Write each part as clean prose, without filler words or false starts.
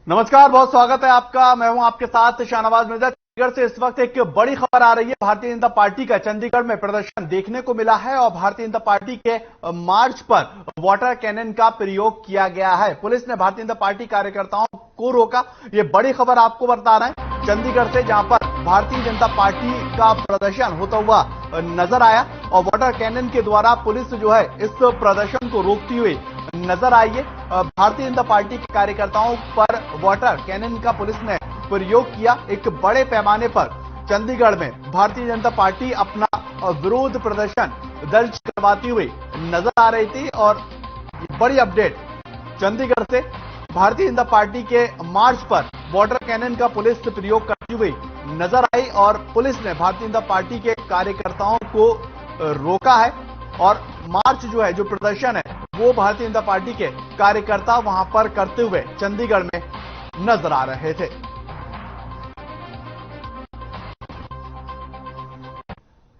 नमस्कार, बहुत स्वागत है आपका। मैं हूं आपके साथ शाहनवाज मिर्जा। चंडीगढ़ से इस वक्त एक बड़ी खबर आ रही है। भारतीय जनता पार्टी का चंडीगढ़ में प्रदर्शन देखने को मिला है और भारतीय जनता पार्टी के मार्च पर वाटर कैनन का प्रयोग किया गया है। पुलिस ने भारतीय जनता पार्टी कार्यकर्ताओं को रोका। ये बड़ी खबर आपको बता रहे हैं चंडीगढ़ से, जहां पर भारतीय जनता पार्टी का प्रदर्शन होता हुआ नजर आया और वाटर कैनन के द्वारा पुलिस जो है इस प्रदर्शन को रोकती हुई नजर आई है। भारतीय जनता पार्टी के कार्यकर्ताओं पर वाटर कैनन का पुलिस ने प्रयोग किया। एक बड़े पैमाने पर चंडीगढ़ में भारतीय जनता पार्टी अपना विरोध प्रदर्शन दर्ज करवाती हुई नजर आ रही थी। और बड़ी अपडेट चंडीगढ़ से, भारतीय जनता पार्टी के मार्च पर वाटर कैनन का पुलिस प्रयोग करती हुई नजर आई और पुलिस ने भारतीय जनता पार्टी के कार्यकर्ताओं को रोका है। और मार्च जो है, जो प्रदर्शन है, वो भारतीय जनता पार्टी के कार्यकर्ता वहां पर करते हुए चंडीगढ़ में नजर आ रहे थे।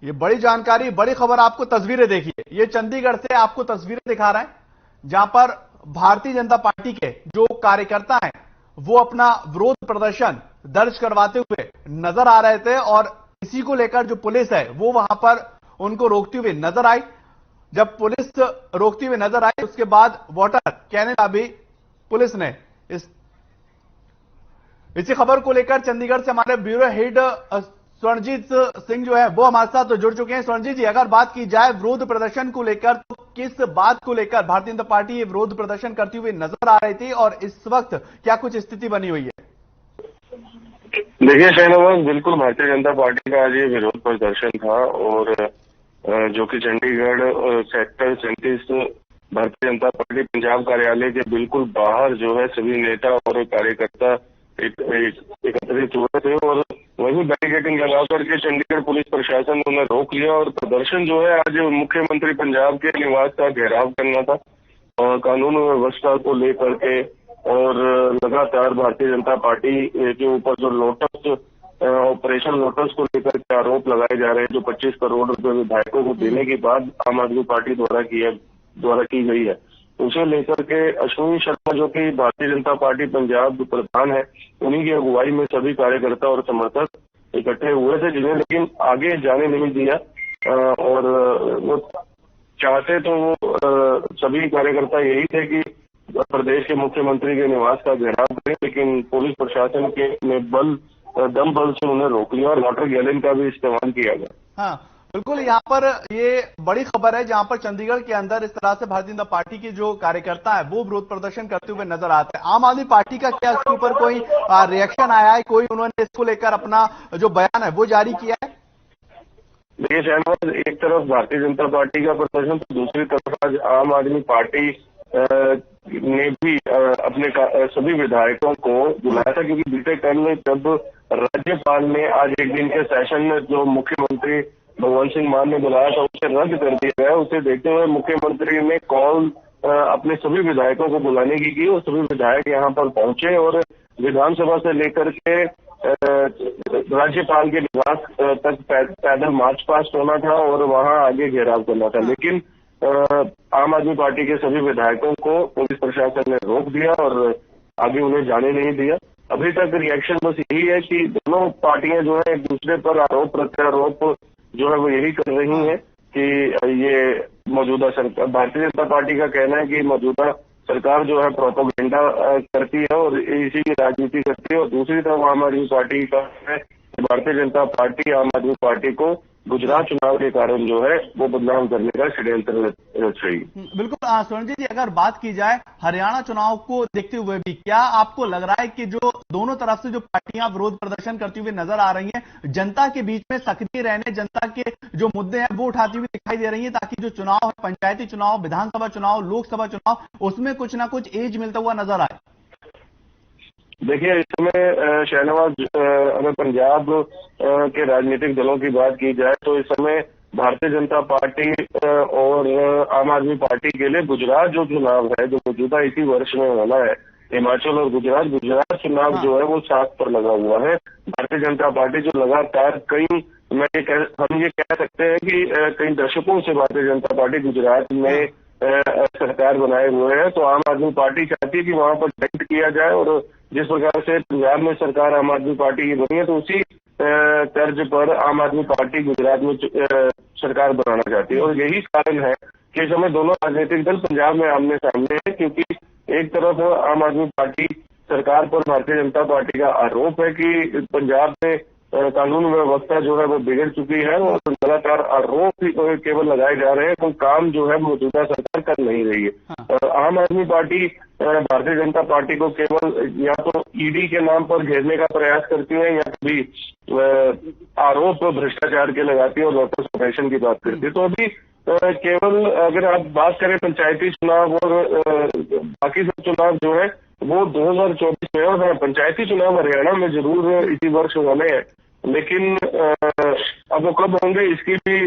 ये बड़ी जानकारी, बड़ी खबर। आपको तस्वीरें देखिए, ये चंडीगढ़ से आपको तस्वीरें दिखा रहे हैं जहां पर भारतीय जनता पार्टी के जो कार्यकर्ता हैं वो अपना विरोध प्रदर्शन दर्ज करवाते हुए नजर आ रहे थे। और इसी को लेकर जो पुलिस है वो वहां पर उनको रोकती हुई नजर आई। जब पुलिस रोकती हुई नजर आई उसके बाद वाटर कैनन का भी पुलिस ने इसी खबर को लेकर चंडीगढ़ से हमारे ब्यूरो हेड स्वर्णजीत सिंह जो है वो हमारे साथ जुड़ चुके हैं। स्वर्णजीत जी, अगर बात की जाए विरोध प्रदर्शन को लेकर, तो किस बात को लेकर भारतीय जनता पार्टी ये विरोध प्रदर्शन करती हुई नजर आ रही थी और इस वक्त क्या कुछ स्थिति बनी हुई है? देखिए शाहनवाज, बिल्कुल भारतीय जनता पार्टी का आज ये विरोध प्रदर्शन था और जो कि चंडीगढ़ सेक्टर 37 भारतीय जनता पार्टी पंजाब कार्यालय के बिल्कुल बाहर जो है सभी नेता और कार्यकर्ता एकत्रित हुए थे और वही बैरिकेडिंग लगा करके चंडीगढ़ पुलिस प्रशासन ने रोक लिया। और प्रदर्शन जो है आज मुख्यमंत्री पंजाब के निवास का घेराव करना था और कानून व्यवस्था को लेकर के। और लगातार भारतीय जनता पार्टी के ऊपर जो लोटस ऑपरेशन लोटस को लेकर के आरोप लगाए जा रहे हैं, जो 25 करोड़ रुपए विधायकों को देने के बाद आम आदमी पार्टी द्वारा की गई है, उसे लेकर के अश्विनी शर्मा जो कि भारतीय जनता पार्टी पंजाब प्रधान है, उन्हीं की अगुवाई में सभी कार्यकर्ता और समर्थक इकट्ठे हुए थे, जिन्हें लेकिन आगे जाने नहीं दिया। और वो चाहते तो वो सभी कार्यकर्ता यही थे कि प्रदेश के मुख्यमंत्री के निवास का घेराव करें, लेकिन पुलिस प्रशासन के ने दम बल से उन्हें रोक लिया और वाटर कैनन का भी इस्तेमाल किया गया। हाँ बिल्कुल, यहाँ पर ये बड़ी खबर है जहां पर चंडीगढ़ के अंदर इस तरह से भारतीय जनता पार्टी के जो कार्यकर्ता है वो विरोध प्रदर्शन करते हुए नजर आते हैं। आम आदमी पार्टी का क्या इसके ऊपर कोई रिएक्शन आया है? कोई उन्होंने इसको लेकर अपना जो बयान है वो जारी किया है? देखिए शहनवाज, एक तरफ भारतीय जनता पार्टी का प्रदर्शन तो दूसरी तरफ आज आम आदमी पार्टी ने भी अपने सभी विधायकों को बुलाया था, क्योंकि बीते कल में जब राज्यपाल ने आज एक दिन के सेशन में जो मुख्यमंत्री भगवंत सिंह मान ने बुलाया था उसे रद्द कर दिया गया। उसे देखते हुए मुख्यमंत्री ने कॉल अपने सभी विधायकों को बुलाने की और सभी विधायक यहाँ पर पहुंचे और विधानसभा से लेकर के राज्यपाल के निवास तक पैदल मार्च पास्ट होना था और वहां आगे घेराव करना था। लेकिन आम आदमी पार्टी के सभी विधायकों को पुलिस प्रशासन ने रोक दिया और आगे उन्हें जाने नहीं दिया। अभी तक रिएक्शन बस यही है कि दोनों पार्टियां जो है एक दूसरे पर आरोप प्रत्यारोप जो है वो यही कर रही हैं कि ये मौजूदा सरकार, भारतीय जनता पार्टी का कहना है कि मौजूदा सरकार जो है प्रोपेगेंडा करती है और इसी की राजनीति करती है। और दूसरी तरफ आम आदमी पार्टी का है, भारतीय जनता पार्टी आम आदमी पार्टी को गुजरात चुनाव के कारण जो है वो बदनाम करने का षड्यंत्र रच रही है। बिल्कुल स्वर्णजीत जी, अगर बात की जाए हरियाणा चुनाव को देखते हुए भी, क्या आपको लग रहा है कि जो दोनों तरफ से जो पार्टियां विरोध प्रदर्शन करती हुई नजर आ रही हैं, जनता के बीच में सक्रिय रहने, जनता के जो मुद्दे हैं वो उठाती हुई दिखाई दे रही है, ताकि जो चुनाव है, पंचायती चुनाव, विधानसभा चुनाव, लोकसभा चुनाव, उसमें कुछ ना कुछ एज मिलता हुआ नजर आए? देखिए, इस समय शाहनवाज, अगर पंजाब के राजनीतिक दलों की बात की जाए तो इस समय भारतीय जनता पार्टी और आम आदमी पार्टी के लिए गुजरात जो चुनाव है, जो मौजूदा इसी वर्ष में होना है, हिमाचल और गुजरात चुनाव जो है वो साथ पर लगा हुआ है। भारतीय जनता पार्टी जो लगातार हम ये कह सकते हैं कि कई दशकों से भारतीय जनता पार्टी गुजरात में सरकार बनाए हुए हैं, तो आम आदमी पार्टी चाहती है कि वहां पर डेंट किया जाए और जिस प्रकार से पंजाब में सरकार आम आदमी पार्टी की बनी है, तो उसी तर्ज पर आम आदमी पार्टी गुजरात में सरकार बनाना चाहती है। और यही कारण है कि इस समय दोनों राजनीतिक दल पंजाब में आमने सामने है, क्योंकि एक तरफ आम आदमी पार्टी सरकार पर भारतीय जनता पार्टी का आरोप है कि पंजाब में कानून व्यवस्था जो है वो बिगड़ चुकी है और लगातार आरोप केवल लगाए जा रहे हैं, तो काम जो है मौजूदा सरकार कर नहीं रही है। आम आदमी पार्टी भारतीय जनता पार्टी को केवल या तो ईडी के नाम पर घेरने का प्रयास करती है या कभी आरोप भ्रष्टाचार के लगाती है और वोटर सप्रेशन की बात करती है। तो अभी केवल अगर आप बात करें पंचायती चुनाव और बाकी सब चुनाव जो है वो 2024 में, और पंचायती चुनाव हरियाणा में जरूर इसी वर्ष होने हैं, लेकिन अब वो कब होंगे इसकी भी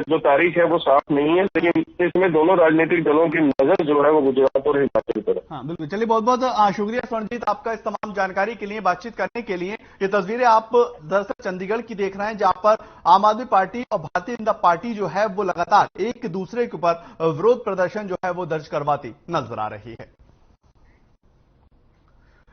जो तारीख है वो साफ नहीं है। लेकिन इसमें दोनों राजनीतिक दलों की नजर जो है वो गुजरात और हिमाचल पर है। हाँ बिल्कुल, चलिए बहुत बहुत शुक्रिया स्वर्णजीत आपका इस तमाम जानकारी के लिए, बातचीत करने के लिए। ये तस्वीरें आप दरअसल चंडीगढ़ की देख रहे हैं, जहां पर आम आदमी पार्टी और भारतीय जनता पार्टी जो है वो लगातार एक दूसरे के ऊपर विरोध प्रदर्शन जो है वो दर्ज करवाती नजर आ रही है।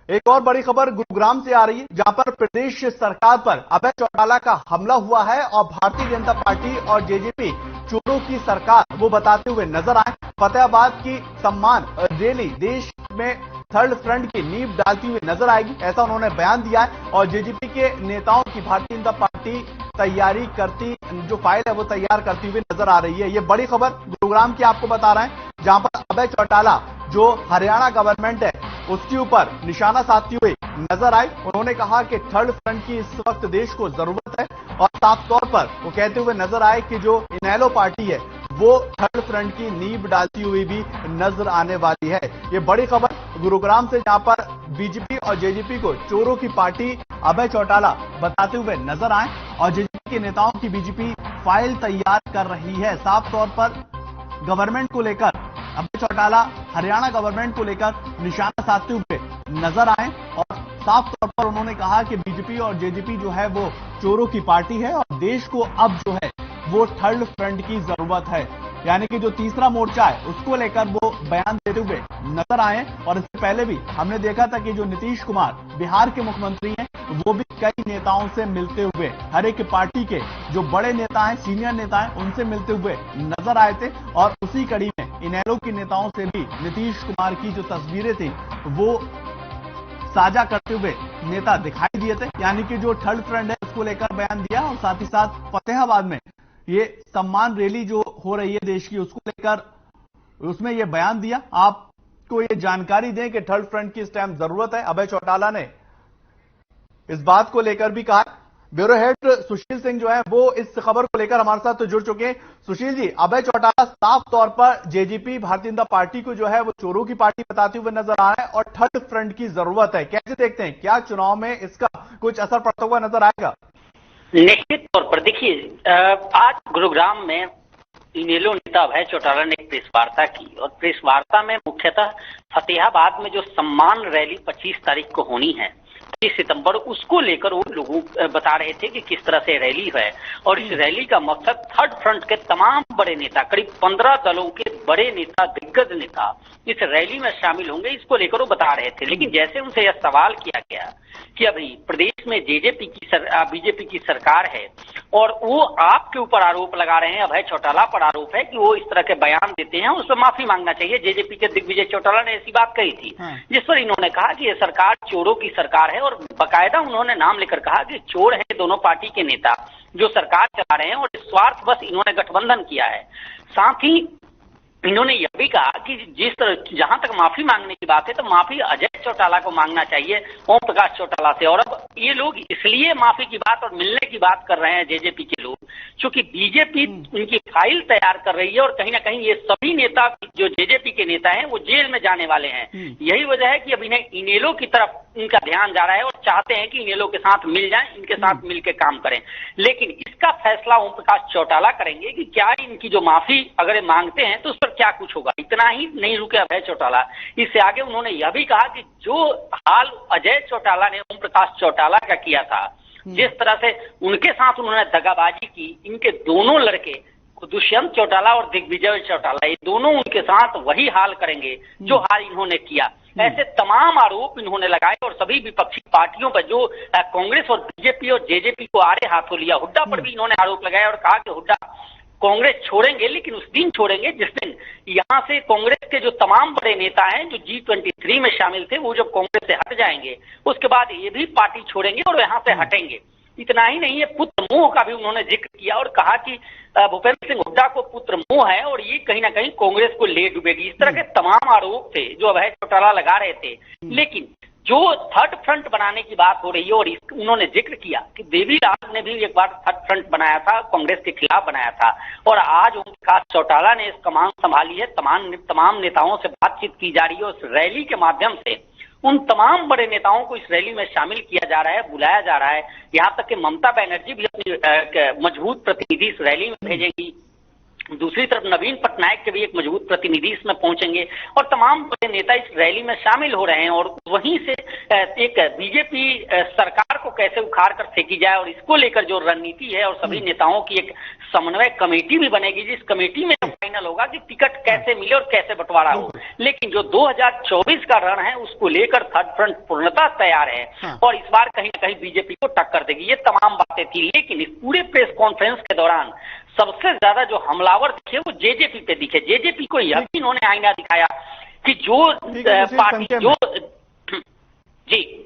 एक और बड़ी खबर गुरुग्राम से आ रही है, जहां पर प्रदेश सरकार पर अभय चौटाला का हमला हुआ है और भारतीय जनता पार्टी और जेजेपी चोरों की सरकार वो बताते हुए नजर आए। फतेहाबाद की सम्मान रैली देश में थर्ड फ्रंट की नींव डालती हुई नजर आएगी, ऐसा उन्होंने बयान दिया है। और जेजेपी के नेताओं की भारतीय जनता पार्टी तैयारी करती, जो फाइल है वो तैयार करती हुई नजर आ रही है। ये बड़ी खबर गुरुग्राम की आपको बता रहे हैं, जहां पर अभय चौटाला जो हरियाणा गवर्नमेंट है उसके ऊपर निशाना साधती हुई नजर आई। उन्होंने कहा कि थर्ड फ्रंट की इस वक्त देश को जरूरत है, और साफ तौर पर वो कहते हुए नजर आए कि जो इनेलो पार्टी है वो थर्ड फ्रंट की नींव डालती हुई भी नजर आने वाली है। ये बड़ी खबर गुरुग्राम से, जहां पर बीजेपी और जेजेपी को चोरों की पार्टी अभय चौटाला बताते हुए नजर आए, और जेजेपी के नेताओं की बीजेपी फाइल तैयार कर रही है। साफ तौर पर गवर्नमेंट को लेकर अभय चौटाला हरियाणा गवर्नमेंट को लेकर निशाना साधते हुए नजर आए, और साफ तौर पर उन्होंने कहा कि बीजेपी और जेजेपी जो है वो चोरों की पार्टी है और देश को अब जो है वो थर्ड फ्रंट की जरूरत है। यानी कि जो तीसरा मोर्चा है उसको लेकर वो बयान देते हुए नजर आए। और इससे पहले भी हमने देखा था कि जो नीतीश कुमार बिहार के मुख्यमंत्री हैं वो भी कई नेताओं से मिलते हुए, हर एक पार्टी के जो बड़े नेता हैं, सीनियर नेता हैं, उनसे मिलते हुए नजर आए थे। और उसी कड़ी में इनेलो के नेताओं से भी नीतीश कुमार की जो तस्वीरें थी वो साझा करते हुए नेता दिखाई दिए थे। यानी कि जो थर्ड फ्रंट है उसको लेकर बयान दिया, और साथ ही साथ फतेहाबाद में ये सम्मान रैली जो हो रही है देश की उसको लेकर उसमें ये बयान दिया। आपको ये जानकारी दें कि थर्ड फ्रंट की इस टाइम जरूरत है। अभय चौटाला ने इस बात को लेकर भी कहा। ब्यूरो हेड सुशील सिंह जो है वो इस खबर को लेकर हमारे साथ तो जुड़ चुके हैं। सुशील जी, अभय चौटाला साफ तौर पर जेजेपी भारतीय जनता पार्टी को जो है वो चोरों की पार्टी बताते हुए नजर आ रहा है और थर्ड फ्रंट की जरूरत है। कैसे देखते हैं, क्या चुनाव में इसका कुछ असर पड़ता हुआ नजर आएगा? निश्चित तौर पर देखिए, आज गुरुग्राम में इनेलो नेता अभय चौटाला ने एक प्रेस वार्ता की, और प्रेस वार्ता में मुख्यतः फतेहाबाद में जो सम्मान रैली 25 तारीख को होनी है, 30 सितंबर, उसको लेकर वो लोगों बता रहे थे कि किस तरह से रैली है। और इस रैली का मकसद थर्ड फ्रंट के तमाम बड़े नेता, करीब 15 दलों के बड़े नेता, दिग्गज नेता इस रैली में शामिल होंगे, इसको लेकर वो बता रहे थे। लेकिन जैसे उनसे यह सवाल किया गया कि अभी प्रदेश में बीजेपी की सरकार है और वो आपके ऊपर आरोप लगा रहे हैं, अभय चौटाला पर आरोप है कि वो इस तरह के बयान देते हैं, उस पर माफी मांगना चाहिए। जेजेपी के दिग्विजय चौटाला ने ऐसी बात कही थी, जिस पर इन्होंने कहा कि ये सरकार चोरों की सरकार है, और बाकायदा उन्होंने नाम लेकर कहा कि चोर हैं दोनों पार्टी के नेता जो सरकार चला रहे हैं, और स्वार्थ बस इन्होंने गठबंधन किया है। साथ ही इन्होंने यह भी कहा कि जिस तरह, जहां तक माफी मांगने की बात है, तो माफी अजय चौटाला को मांगना चाहिए, ओम प्रकाश चौटाला से। और अब ये लोग इसलिए माफी की बात और मिलने की बात कर रहे हैं जेजेपी के लोग, क्योंकि बीजेपी उनकी फाइल तैयार कर रही है, और कहीं ना कहीं ये सभी नेता जो जेजेपी के नेता हैं वो जेल में जाने वाले हैं। यही वजह है कि अब इन्हें इनेलो की तरफ इनका ध्यान जा रहा है, और चाहते हैं कि इनेलो के साथ मिल जाएं, इनके साथ मिलकर काम करें। लेकिन इसका फैसला ओम प्रकाश चौटाला करेंगे कि क्या इनकी जो माफी अगर मांगते हैं तो उस पर क्या कुछ होगा। इतना ही नहीं रुके अभय चौटाला, इससे आगे उन्होंने यह भी कहा कि जो हाल अजय चौटाला ने ओम प्रकाश चौटाला का किया था, जिस तरह से उनके साथ उन्होंने दगाबाजी की, इनके दोनों लड़के दुष्यंत चौटाला और दिग्विजय चौटाला, ये दोनों उनके साथ वही हाल करेंगे जो हाल इन्होंने किया। ऐसे तमाम आरोप इन्होंने लगाए और सभी विपक्षी पार्टियों पर जो कांग्रेस और बीजेपी और जेजेपी को आड़े हाथों लिया। हुड्डा पर भी इन्होंने आरोप लगाया और कहा कि हुड्डा कांग्रेस छोड़ेंगे, लेकिन उस दिन छोड़ेंगे जिस दिन यहां से कांग्रेस के जो तमाम बड़े नेता हैं जो G23 में शामिल थे, वो जब कांग्रेस से हट जाएंगे उसके बाद ये भी पार्टी छोड़ेंगे और यहां से हटेंगे। इतना ही नहीं है, पुत्र मोह का भी उन्होंने जिक्र किया और कहा कि भूपेंद्र सिंह हुड्डा को पुत्र मोह है और ये कहीं ना कहीं कांग्रेस को ले डूबेगी। इस तरह के तमाम आरोप थे जो अभय चौटाला लगा रहे थे। लेकिन जो थर्ड फ्रंट बनाने की बात हो रही है और उन्होंने जिक्र किया कि देवीलाल ने भी एक बार थर्ड फ्रंट बनाया था, कांग्रेस के खिलाफ बनाया था और आज ओमप्रकाश चौटाला ने इस कमान संभाली है। तमाम नेताओं से बातचीत की जा रही है। उस रैली के माध्यम से उन तमाम बड़े नेताओं को इस रैली में शामिल किया जा रहा है, बुलाया जा रहा है। यहां तक कि ममता बनर्जी भी अपनी मजबूत प्रतिनिधि इस रैली में भेजेंगी। दूसरी तरफ नवीन पटनायक के भी एक मजबूत प्रतिनिधि इसमें पहुंचेंगे और तमाम बड़े नेता इस रैली में शामिल हो रहे हैं। और वहीं से एक बीजेपी सरकार को कैसे उखाड़ कर फेंकी जाए और इसको लेकर जो रणनीति है और सभी नेताओं की एक समन्वय कमेटी भी बनेगी, जिस कमेटी में फाइनल होगा कि टिकट कैसे मिले और कैसे बंटवारा हो। लेकिन जो 2024 का रण है उसको लेकर थर्ड फ्रंट पूर्णतः तैयार है और इस बार कहीं ना कहीं बीजेपी को टक्कर देगी। ये तमाम बातें थी। लेकिन इस पूरे प्रेस कॉन्फ्रेंस के दौरान सबसे ज्यादा जो हमलावर दिखे वो जेजेपी पे दिखे। जेजेपी को यह भी इन्होंने आईना दिखाया कि जो पार्टी जो जी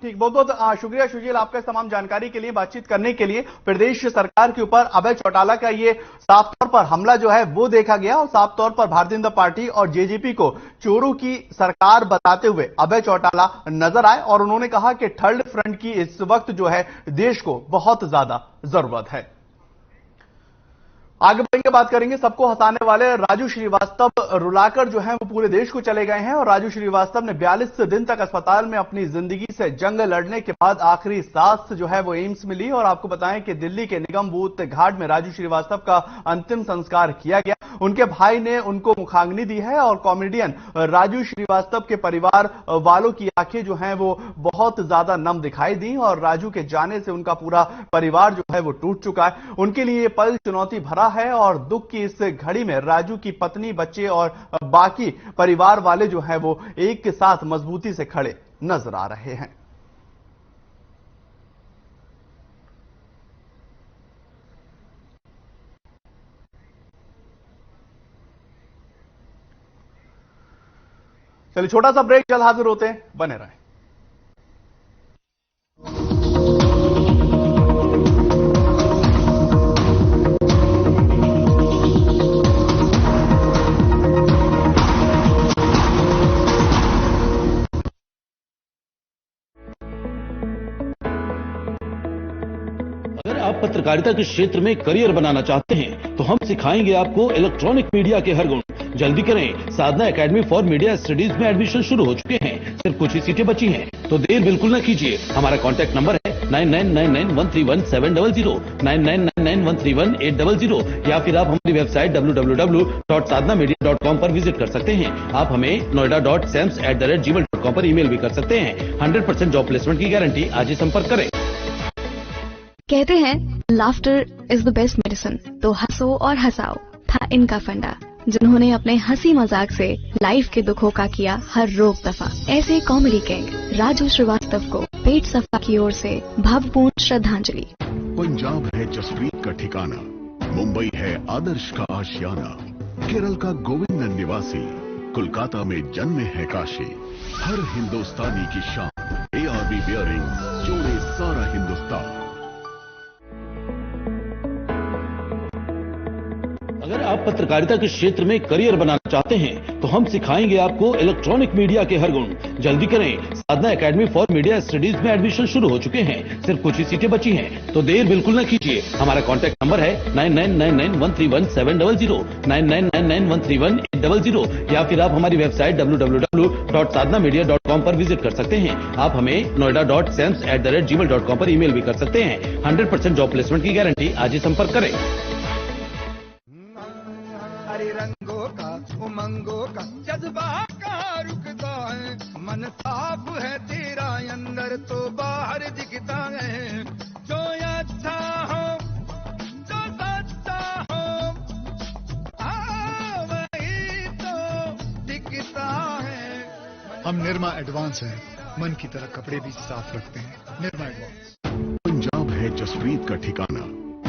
ठीक, बहुत बहुत शुक्रिया सुशील आपका इस तमाम जानकारी के लिए, बातचीत करने के लिए। प्रदेश सरकार के ऊपर अभय चौटाला का ये साफ तौर पर हमला जो है वो देखा गया और साफ तौर पर भारतीय जनता पार्टी और जेजेपी को चोरों की सरकार बताते हुए अभय चौटाला नजर आए और उन्होंने कहा कि थर्ड फ्रंट की इस वक्त जो है देश को बहुत ज्यादा जरूरत है। आगे बढ़ेंगे, बात करेंगे सबको हंसाने वाले राजू श्रीवास्तव रुलाकर जो है वो पूरे देश को चले गए हैं और राजू श्रीवास्तव ने 42 दिन तक अस्पताल में अपनी जिंदगी से जंग लड़ने के बाद आखिरी सांस जो है वो एम्स में ली। और आपको बताएं कि दिल्ली के निगम बूथ घाट में राजू श्रीवास्तव का अंतिम संस्कार किया गया। उनके भाई ने उनको मुखाग्नि दी है और कॉमेडियन राजू श्रीवास्तव के परिवार वालों की आंखें जो हैं वो बहुत ज्यादा नम दिखाई दी और राजू के जाने से उनका पूरा परिवार जो है वो टूट चुका है। उनके लिए ये पल चुनौती भरा है और दुख की इस घड़ी में राजू की पत्नी, बच्चे और बाकी परिवार वाले जो हैं वो एक के साथ मजबूती से खड़े नजर आ रहे हैं। चलिए छोटा सा ब्रेक, जल्द हाजिर होते हैं, बने रहें। आप पत्रकारिता के क्षेत्र में करियर बनाना चाहते हैं तो हम सिखाएंगे आपको इलेक्ट्रॉनिक मीडिया के हर गुण। जल्दी करें, साधना एकेडमी फॉर मीडिया स्टडीज में एडमिशन शुरू हो चुके हैं। सिर्फ कुछ ही सीटें बची हैं, तो देर बिल्कुल न कीजिए। हमारा कॉन्टैक्ट नंबर है 9999131700, 9999131800 या फिर आप हमारी वेबसाइट www.sadhnamedia.com पर विजिट कर सकते हैं। आप हमें noida.sams@gmail.com पर ईमेल भी कर सकते हैं। 100% जॉब प्लेसमेंट की गारंटी। आज ही संपर्क करें। कहते हैं laughter is the best medicine, तो हंसो और हंसाओ था इनका फंडा, जिन्होंने अपने हंसी मजाक से लाइफ के दुखों का किया हर रोग दफा। ऐसे कॉमेडी किंग राजू श्रीवास्तव को पेट सफा की ओर से भावपूर्ण श्रद्धांजलि। पंजाब है जसप्रीत का ठिकाना, मुंबई है आदर्श का आशियाना, केरल का गोविंदन निवासी, कोलकाता में जन्मे है काशी। हर हिंदुस्तानी की शान, ARB बियरिंग्स जोड़े सारा हिंदुस्तान। अगर आप पत्रकारिता के क्षेत्र में करियर बनाना चाहते हैं तो हम सिखाएंगे आपको इलेक्ट्रॉनिक मीडिया के हर गुण। जल्दी करें, साधना एकेडमी फॉर मीडिया स्टडीज में एडमिशन शुरू हो चुके हैं। सिर्फ कुछ ही सीटें बची हैं, तो देर बिल्कुल न कीजिए। हमारा कॉन्टैक्ट नंबर है 9999131700, 9999131800 या फिर आप हमारी वेबसाइट www.sadhnamedia.com पर विजिट कर सकते हैं। आप हमें noida.sams@gmail.com पर ईमेल भी कर सकते हैं। 100% जॉब प्लेसमेंट की गारंटी। आज ही संपर्क करें। रंगों का उमंगों का जज्बा कहाँ रुकता है, मन साफ है तेरा अंदर तो बाहर दिखता है। जो अच्छा हो जो सच्चा हो वही तो दिखता है। हम निरमा एडवांस हैं, मन की तरह कपड़े भी साफ रखते हैं। निरमा एडवांस। पंजाब है जसप्रीत का ठिकाना,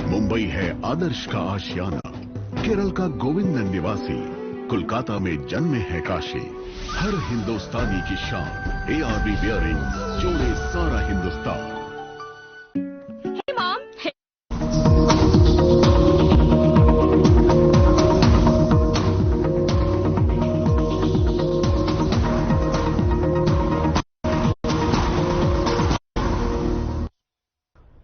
मुंबई है आदर्श का आशियाना, केरल का गोविंद निवासी, कोलकाता में जन्मे है काशी। हर हिंदुस्तानी की शान ARB बियरिंग जोड़े सारा हिंदुस्तान। Hey mom.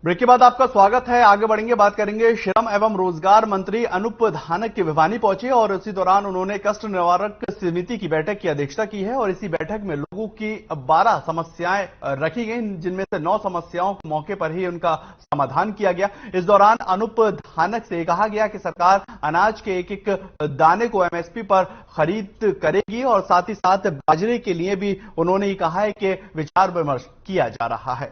ब्रेक के बाद आपका स्वागत है। आगे बढ़ेंगे, बात करेंगे। श्रम एवं रोजगार मंत्री अनूप धानक के भिवानी पहुंचे और इसी दौरान उन्होंने कष्ट निवारक समिति की बैठक की अध्यक्षता की है और इसी बैठक में लोगों की 12 समस्याएं रखी गई, जिनमें से 9 समस्याओं को मौके पर ही उनका समाधान किया गया। इस दौरान अनूप धानक से कहा गया कि सरकार अनाज के एक एक दाने को MSP पर खरीद करेगी और साथ ही साथ बाजरे के लिए भी उन्होंने कहा है कि विचार विमर्श किया जा रहा है।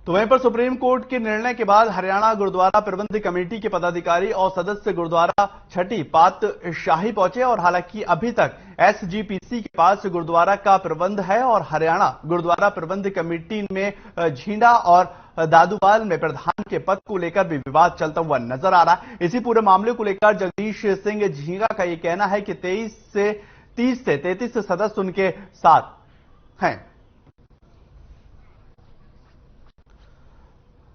तो वहीं पर सुप्रीम कोर्ट के निर्णय के बाद हरियाणा गुरुद्वारा प्रबंध कमेटी के पदाधिकारी और सदस्य गुरुद्वारा छठी पातशाही पहुंचे और हालांकि अभी तक SGPC के पास गुरुद्वारा का प्रबंध है और हरियाणा गुरुद्वारा प्रबंध कमेटी में झींडा और दादूवाल में प्रधान के पद को लेकर भी विवाद चलता हुआ नजर आ रहा है। इसी पूरे मामले को लेकर जगदीश सिंह झींगा का यह कहना है कि 30 से 33 सदस्य उनके साथ हैं।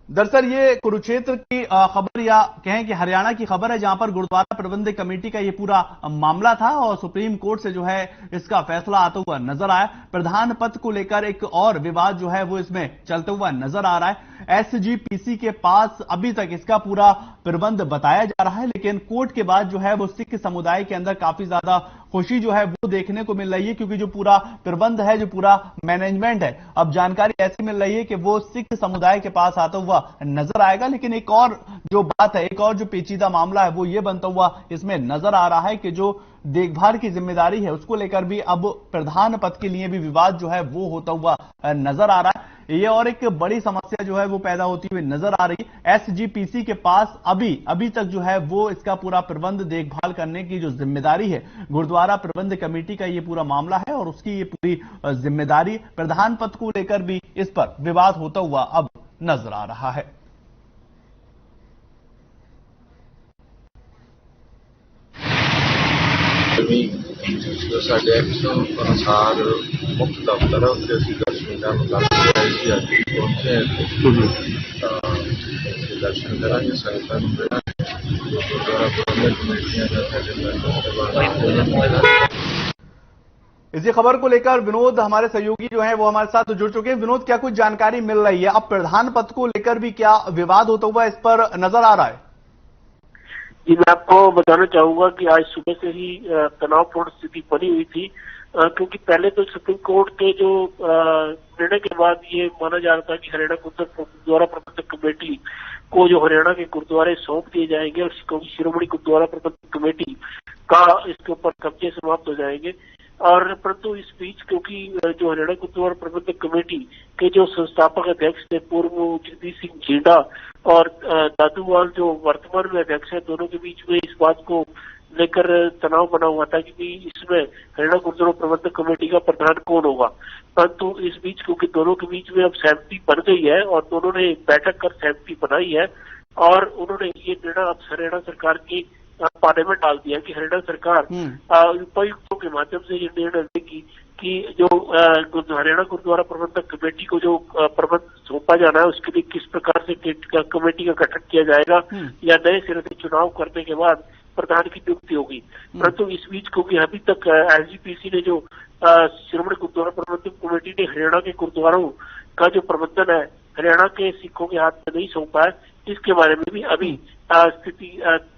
दरअसल ये कुरुक्षेत्र की खबर या कहें कि हरियाणा की खबर है, जहां पर गुरुद्वारा प्रबंध कमेटी का ये पूरा मामला था और सुप्रीम कोर्ट से जो है इसका फैसला आता हुआ नजर आया। प्रधान पद को लेकर एक और विवाद जो है वो इसमें चलता हुआ नजर आ रहा है। SGPC के पास अभी तक इसका पूरा प्रबंध बताया जा रहा है, लेकिन कोर्ट के बाद जो है वो सिख समुदाय के अंदर काफी ज्यादा खुशी जो है वो देखने को मिल रही है, क्योंकि जो पूरा प्रबंध है, जो पूरा मैनेजमेंट है, अब जानकारी ऐसी मिल रही है कि वो सिख समुदाय के पास आता हुआ नजर आएगा। लेकिन एक और जो बात है, एक और जो पेचीदा मामला है वो ये बनता हुआ इसमें नजर आ रहा है कि जो देखभाल की जिम्मेदारी है उसको लेकर भी अब प्रधान पद के लिए भी विवाद जो है वो होता हुआ नजर आ रहा है। ये और एक बड़ी समस्या जो है वो पैदा होती हुई नजर आ रही है। SGPC के पास अभी तक जो है वो इसका पूरा प्रबंध देखभाल करने की जो जिम्मेदारी है, गुरुद्वारा प्रबंध कमेटी का ये पूरा मामला है और उसकी ये पूरी जिम्मेदारी, प्रधान पद को लेकर भी इस पर विवाद होता हुआ अब नजर आ रहा है। जो साढ़े एक्सों अनुसार मुख्य दफ्तर है उससे ਅਸੀਂ ਦਰਸ਼ਨ ਕਰਨ ਲੱਗੇ ਸੀ। ਅੱਜ ਪਹੁੰਚੇ ਦਰਸ਼ਨ ਕਰਾਂਗੇ, ਸੰਗਤਾਂ ਨੂੰ ਗੁਰਦੁਆਰਾ ਪ੍ਰਬੰਧਕ ਕਮੇਟੀਆਂ ਦਾ ਸਾਡੇ इसी खबर को लेकर विनोद हमारे सहयोगी जो हैं वो हमारे साथ जुड़ चुके हैं। विनोद, क्या कुछ जानकारी मिल रही है? अब प्रधान पद को लेकर भी क्या विवाद होता हुआ इस पर नजर आ रहा है? जी, मैं आपको बताना चाहूंगा कि आज सुबह से ही तनावपूर्ण स्थिति बनी हुई थी, क्योंकि पहले तो सुप्रीम कोर्ट के जो निर्णय के बाद ये माना जा रहा था कि हरियाणा गुरुद्वारा प्रबंधक कमेटी को जो हरियाणा के गुरुद्वारे सौंप दिए जाएंगे और शिरोमणि गुरुद्वारा प्रबंधक कमेटी का इसके ऊपर कब्जे समाप्त हो जाएंगे। और परंतु इस बीच क्योंकि जो हरियाणा गुरुद्वारा प्रबंधक कमेटी के जो संस्थापक अध्यक्ष थे पूर्व जगदीश सिंह झींगा और दादूवाल जो वर्तमान में अध्यक्ष है, दोनों के बीच में इस बात को लेकर तनाव बना हुआ था कि इसमें हरियाणा गुरुद्वारा प्रबंधक कमेटी का प्रधान कौन होगा। परंतु इस बीच क्योंकि दोनों के बीच में अब सहमति बन गई है और दोनों ने बैठक कर सहमति बनाई है और उन्होंने ये निर्णय अब हरियाणा सरकार की पाने में डाल दिया कि हरियाणा सरकार उपायुक्तों के माध्यम से ये निर्णय लेगी कि जो हरियाणा गुरुद्वारा प्रबंधक कमेटी को जो प्रबंध सौंपा जाना है उसके लिए किस प्रकार से कमेटी का गठन किया जाएगा या नए सिरे से चुनाव करने के बाद प्रधान की नियुक्ति होगी। परंतु इस बीच क्योंकि अभी तक SGPC ने जो श्रोमणी गुरुद्वारा प्रबंधक कमेटी ने हरियाणा के गुरुद्वारों का जो प्रबंधन है हरियाणा के सिखों के हाथ में नहीं सौंपा है, इसके बारे में भी अभी स्थिति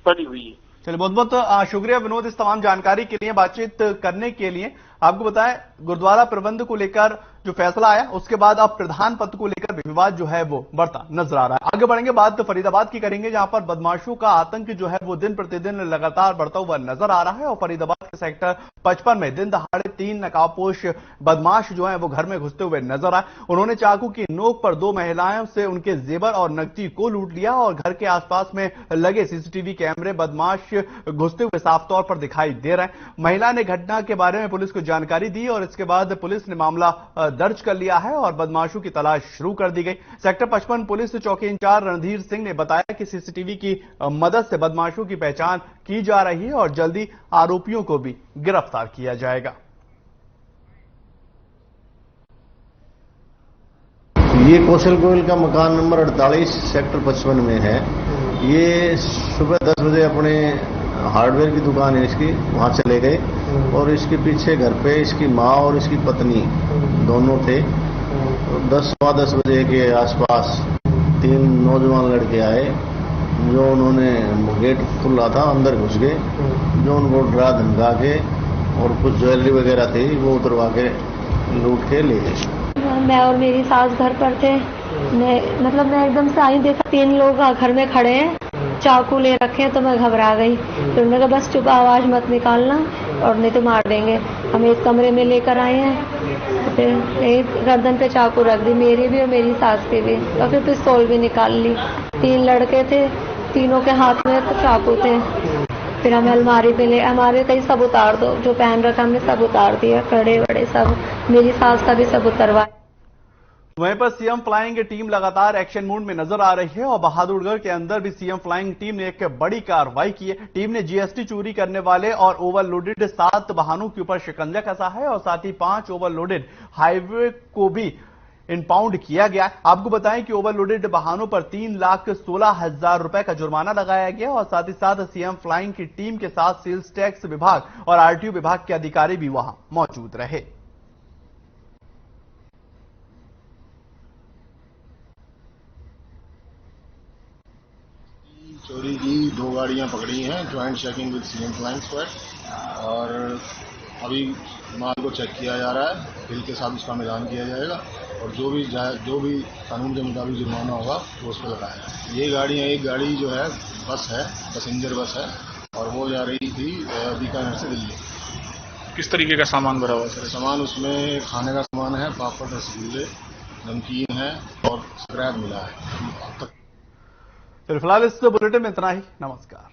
बनी हुई है। चलिए, बहुत बहुत शुक्रिया विनोद इस तमाम जानकारी के लिए, बातचीत करने के लिए। आपको बताएं, गुरुद्वारा प्रबंध को लेकर जो फैसला आया उसके बाद अब प्रधान पद को लेकर विवाद जो है वो बढ़ता नजर आ रहा है। आगे बढ़ेंगे, बात तो फरीदाबाद की करेंगे, जहां पर बदमाशों का आतंक जो है वो दिन प्रतिदिन लगातार बढ़ता हुआ नजर आ रहा है। और फरीदाबाद के सेक्टर 55 में दिन दहाड़े 3 नकाबपोश बदमाश जो है वो घर में घुसते हुए नजर आए। उन्होंने चाकू की नोक पर 2 महिलाओं से उनके जेवर और नकदी को लूट लिया और घर के आसपास में लगे सीसीटीवी कैमरे बदमाश घुसते हुए साफ तौर पर दिखाई दे रहे हैं। महिला ने घटना के बारे में पुलिस को जानकारी दी और इसके बाद पुलिस ने मामला दर्ज कर लिया है और बदमाशों की तलाश शुरू कर दी गई। सेक्टर 55 पुलिस चौकी इंचार्ज रणधीर सिंह ने बताया कि सीसीटीवी की मदद से बदमाशों की पहचान की जा रही है और जल्दी आरोपियों को भी गिरफ्तार किया जाएगा। ये कौशल गोयल का मकान नंबर 48 सेक्टर 55 में है। ये सुबह 10 बजे अपने हार्डवेयर की दुकान है इसकी, वहां चले गए और इसके पीछे घर पे इसकी माँ और इसकी पत्नी दोनों थे। 10-10 बजे के आसपास 3 नौजवान लड़के आए जो उन्होंने गेट खुला था, अंदर घुस गए, जो उनको डरा धमका के और कुछ ज्वेलरी वगैरह थी वो उतरवा के लूट के ले गए। मैं और मेरी सास घर पर थे। मैं एकदम से आई, देखा 3 लोग घर में खड़े हैं, चाकू ले रखे हैं, तो मैं घबरा गई। फिर उन्होंने कहा बस चुप, आवाज मत निकालना और नहीं तो मार देंगे। हम एक कमरे में लेकर आए हैं, तो फिर एक गर्दन पे चाकू रख दी, मेरी भी और मेरी सास की भी, और फिर पिस्तौल भी निकाल ली। 3 लड़के थे, तीनों के हाथ में तो चाकू थे। फिर हमें अलमारी पे ले, हमारे कई सब उतार दो, जो पहन रखा हमने सब उतार दिया, कड़े बड़े सब, मेरी सास का भी सब उतरवाया। वहीं पर सीएम फ्लाइंग टीम लगातार एक्शन मोड में नजर आ रही है और बहादुरगढ़ के अंदर भी सीएम फ्लाइंग टीम ने एक बड़ी कार्रवाई की है। टीम ने जीएसटी चोरी करने वाले और ओवरलोडेड 7 वाहनों के ऊपर शिकंजा कसा है और साथ ही 5 ओवरलोडेड हाईवे को भी इनपाउंड किया गया। आपको बताएं कि ओवरलोडेड वाहनों पर 3,16,000 रुपए का जुर्माना लगाया गया और साथ ही साथ सीएम फ्लाइंग की टीम के साथ सेल्स टैक्स विभाग और आरटीओ विभाग के अधिकारी भी वहां मौजूद रहे। चोरी की 2 गाड़ियां पकड़ी हैं, joint checking with CM flying squad, और अभी माल को चेक किया जा रहा है। बिल के साथ उसका निदान किया जाएगा और जो भी कानून के मुताबिक जुर्माना होगा वो उस पर लगाया जाएगा। ये गाड़ियां, एक गाड़ी जो है बस है, पैसेंजर बस है और वो जा रही थी बीकानेर से दिल्ली। किस तरीके का सामान भरा हुआ है? सामान उसमें खाने का सामान है, पापड़, रसगुल्ले, नमकीन है और स्क्रैप मिला है। फिलहाल इस बुलेटिन में इतना ही। नमस्कार।